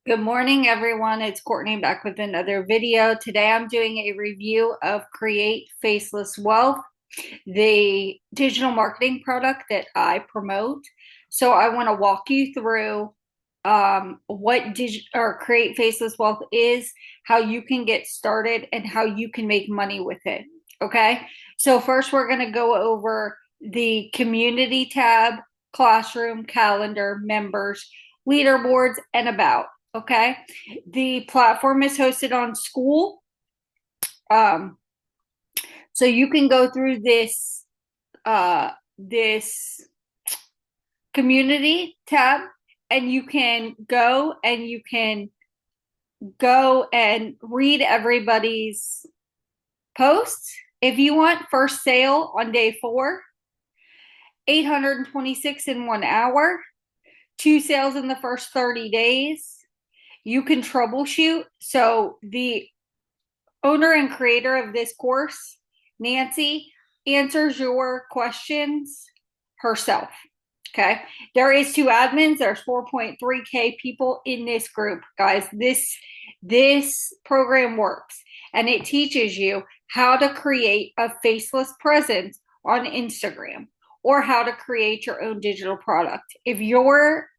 Good morning, everyone. It's Courtney back with another video. Today I'm doing a review of Create Faceless Wealth, the digital marketing product that I promote. So I want to walk you through what Create Faceless Wealth is, how you can get started, and how you can make money with it. Okay. So first we're going to go over the community tab, classroom, calendar, members, leaderboards, and about. Okay. The platform is hosted on School. Um, so you can go through this community tab, and you can go and read everybody's posts. If you want, first sale on day 4, 826 in 1 hour, 2 sales in the first 30 days. You can troubleshoot. So the owner and creator of this course, Nancy, answers your questions herself. Okay. There is 2 admins. There's 4.3K people in this group, guys. This program works, and it teaches you how to create a faceless presence on Instagram or how to create your own digital product. If you're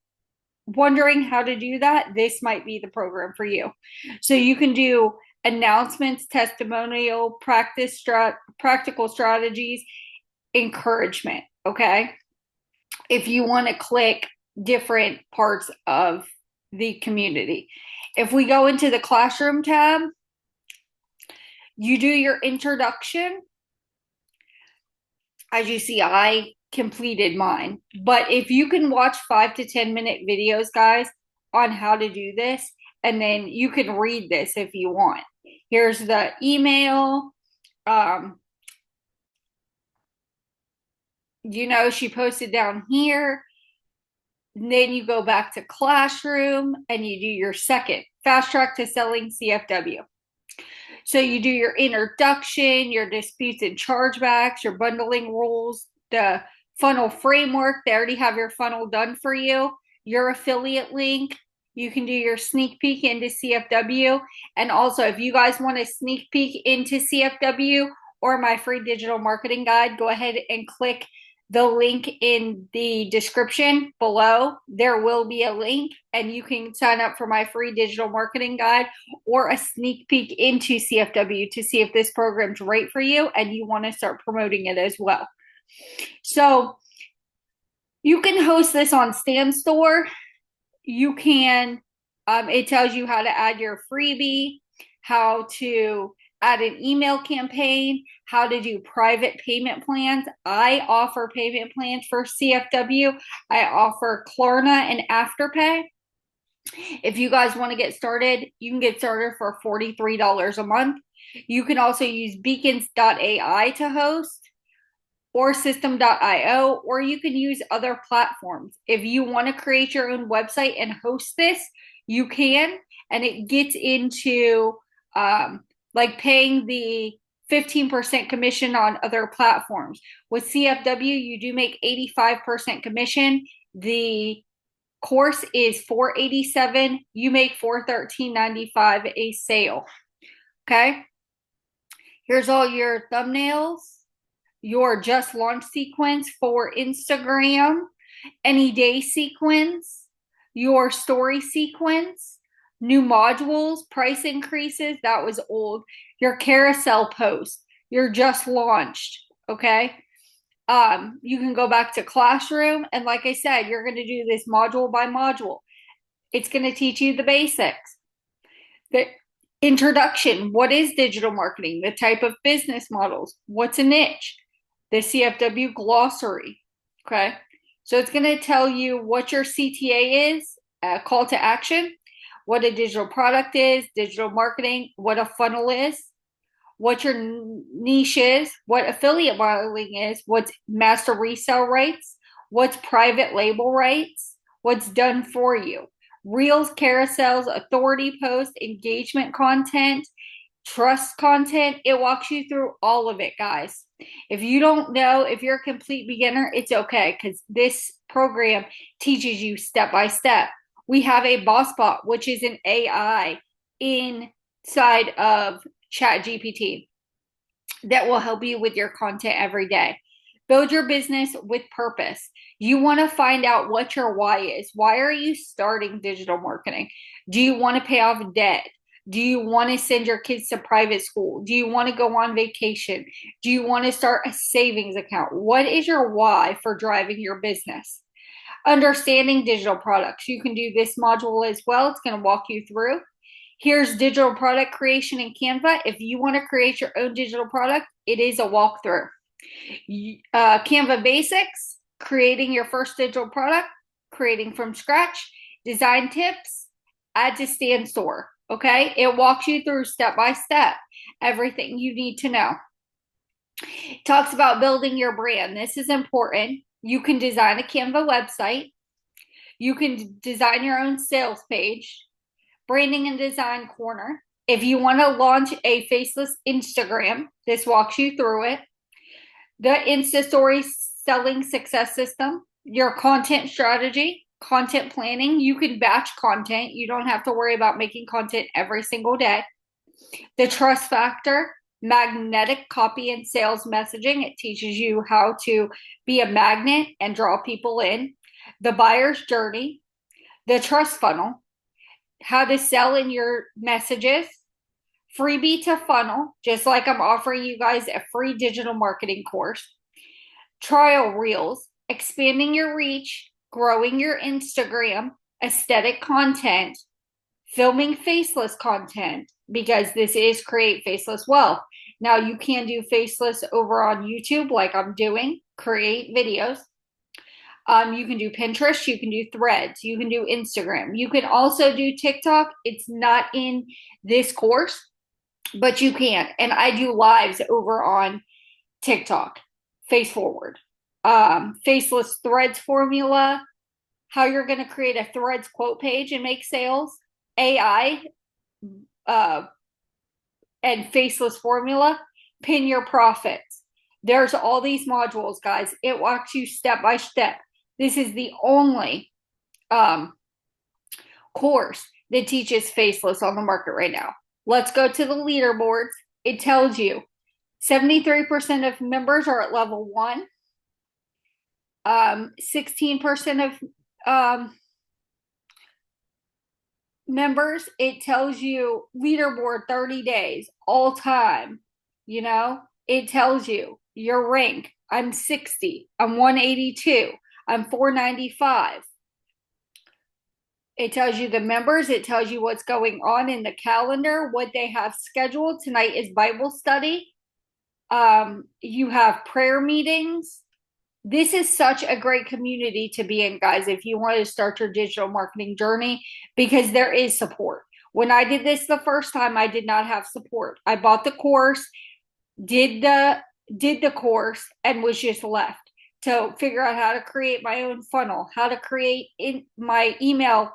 wondering how to do that, this might be the program for you. So you can do announcements, testimonial, practical strategies, encouragement. Okay. If you want to click different parts of the community. If we go into the classroom tab, you do your introduction. As you see, I completed mine. But if you can watch 5 to 10-minute videos, guys, on how to do this, and then you can read this if you want. Here's the email. She posted down here. And then you go back to classroom and you do your second fast track to selling CFW. So you do your introduction, your disputes and chargebacks, your bundling rules, the funnel framework. They already have your funnel done for you. Your affiliate link. You can do your sneak peek into CFW. And also, if you guys want a sneak peek into CFW or my free digital marketing guide, go ahead and click the link in the description below. There will be a link, and you can sign up for my free digital marketing guide or a sneak peek into CFW to see if this program's right for you and you want to start promoting it as well. So you can host this on Stan Store. You can, it tells you how to add your freebie, how to add an email campaign, how to do private payment plans. I offer payment plans for CFW. I offer Klarna and Afterpay. If you guys want to get started, you can get started for $43 a month. You can also use beacons.ai to host or system.io, or you can use other platforms. If you want to create your own website and host this, you can, and it gets into like paying the 15% commission on other platforms. With CFW, you do make 85% commission. The course is $487. You make $413.95 a sale. Okay. Here's all your thumbnails, your just launch sequence for Instagram, any day sequence, your story sequence, new modules, price increases. That was old. Your carousel post, you're just launched. Okay. You can go back to classroom, and like I said, you're going to do this module by module. It's going to teach you the basics. The introduction, what is digital marketing? The type of business models, what's a niche? The CFW glossary. Okay. So it's going to tell you what your CTA is, call to action, what a digital product is, digital marketing, what a funnel is, what your niche is, what affiliate modeling is, what's master resale rights, what's private label rights, what's done for you, reels, carousels, authority posts, engagement content, trust content. It walks you through all of it, guys. If you don't know, if you're a complete beginner, it's okay, because this program teaches you step by step. We have a boss bot, which is an AI inside of ChatGPT that will help you with your content every day. Build your business with purpose. You want to find out what your why is. Why are you starting digital marketing? Do you want to pay off debt? Do you want to send your kids to private school? Do you want to go on vacation? Do you want to start a savings account? What is your why for driving your business? Understanding digital products. You can do this module as well. It's going to walk you through. Here's digital product creation in Canva. If you want to create your own digital product, it is a walkthrough. Canva basics, creating your first digital product, creating from scratch, design tips, add to stand store. Okay, it walks you through step by step everything you need to know. It talks about building your brand. This is important. You can design a Canva website. You can design your own sales page, branding and design corner. If you want to launch a faceless Instagram, this walks you through it. The Insta Story selling success system, your content strategy, content planning. You can batch content. You don't have to worry about making content every single day. The trust factor, magnetic copy and sales messaging. It teaches you how to be a magnet and draw people in. The buyer's journey, the trust funnel, how to sell in your messages, freebie to funnel, just like I'm offering you guys a free digital marketing course, trial reels, expanding your reach, growing your Instagram, aesthetic content, filming faceless content, because this is Create Faceless Wealth. Now you can do faceless over on YouTube like I'm doing, create videos. You can do Pinterest, you can do Threads, you can do Instagram. You can also do TikTok. It's not in this course, but you can. And I do lives over on TikTok, face forward. Faceless Threads formula, how you're going to create a Threads quote page and make sales, AI, and faceless formula, pin your profits. There's all these modules, guys. It walks you step by step. This is the only course that teaches faceless on the market right now. Let's go to the leaderboards. It tells you 73% of members are at level 1. 16% of members, it tells you leaderboard 30 days, all time. You know, it tells you your rank. I'm 60. I'm 182. I'm 495. It tells you the members. It tells you what's going on in the calendar, what they have scheduled. Tonight is Bible study. You have prayer meetings. This is such a great community to be in, guys, if you want to start your digital marketing journey, because there is support. When I did this the first time, I did not have support. I bought the course, did the course, and was just left to figure out how to create my own funnel, how to create in my email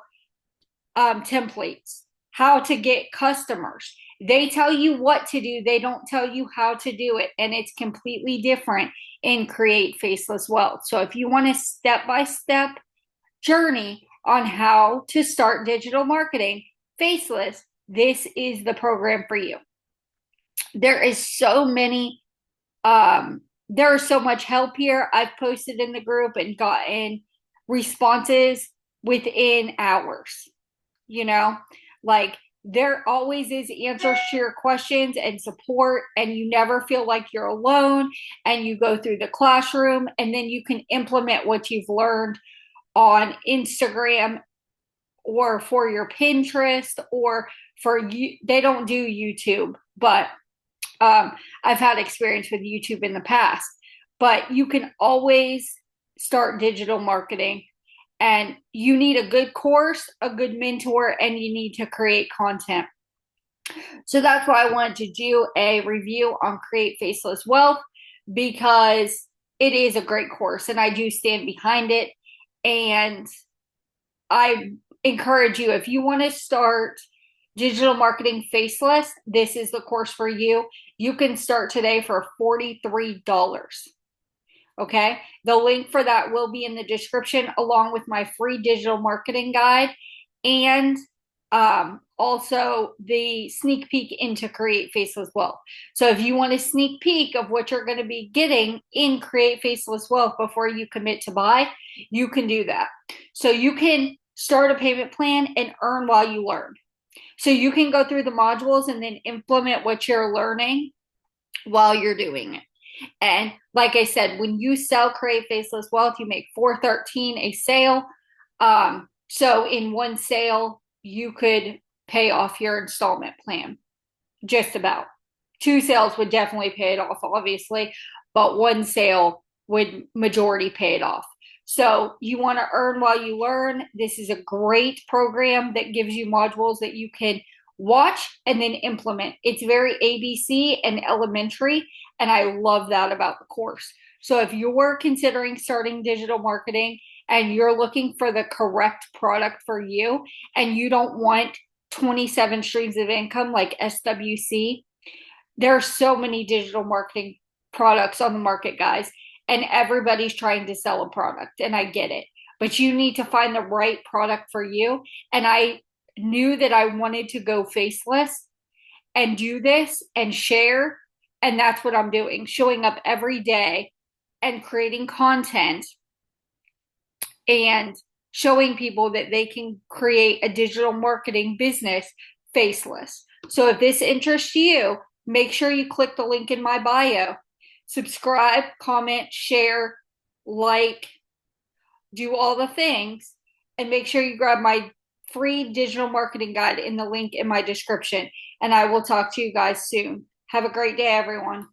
templates, how to get customers. They tell you what to do. They don't tell you how to do it. And it's completely different in Create Faceless Wealth. So if you want a step-by-step journey on how to start digital marketing faceless, this is the program for you. There is so much help here. I've posted in the group and gotten responses within hours. You know, like there always is answers to your questions and support, and you never feel like you're alone, and you go through the classroom, and then you can implement what you've learned on Instagram or for your Pinterest or for you. They don't do YouTube, but I've had experience with YouTube in the past. But you can always start digital marketing. And you need a good course, a good mentor, and you need to create content. So that's why I wanted to do a review on Create Faceless Wealth, because it is a great course and I do stand behind it. And I encourage you, if you want to start digital marketing faceless, this is the course for you. You can start today for $43. Okay, the link for that will be in the description, along with my free digital marketing guide and also the sneak peek into Create Faceless Wealth. So if you want a sneak peek of what you're going to be getting in Create Faceless Wealth before you commit to buy, you can do that. So you can start a payment plan and earn while you learn. So you can go through the modules and then implement what you're learning while you're doing it. And like I said, when you sell Create Faceless Wealth, you make $413 a sale. So in one sale, you could pay off your installment plan. Just about. Two sales would definitely pay it off, obviously, but one sale would majority pay it off. So you want to earn while you learn. This is a great program that gives you modules that you can watch and then implement. It's very ABC and elementary, and I love that about the course. So if you're considering starting digital marketing and you're looking for the correct product for you, and you don't want 27 streams of income like SWC, there are so many digital marketing products on the market, guys, and everybody's trying to sell a product, and I get it. But you need to find the right product for you. And I knew that I wanted to go faceless and do this and share. And that's what I'm doing, showing up every day and creating content and showing people that they can create a digital marketing business faceless. So if this interests you, make sure you click the link in my bio, subscribe, comment, share, like, do all the things, and make sure you grab my free digital marketing guide in the link in my description. And I will talk to you guys soon. Have a great day, everyone.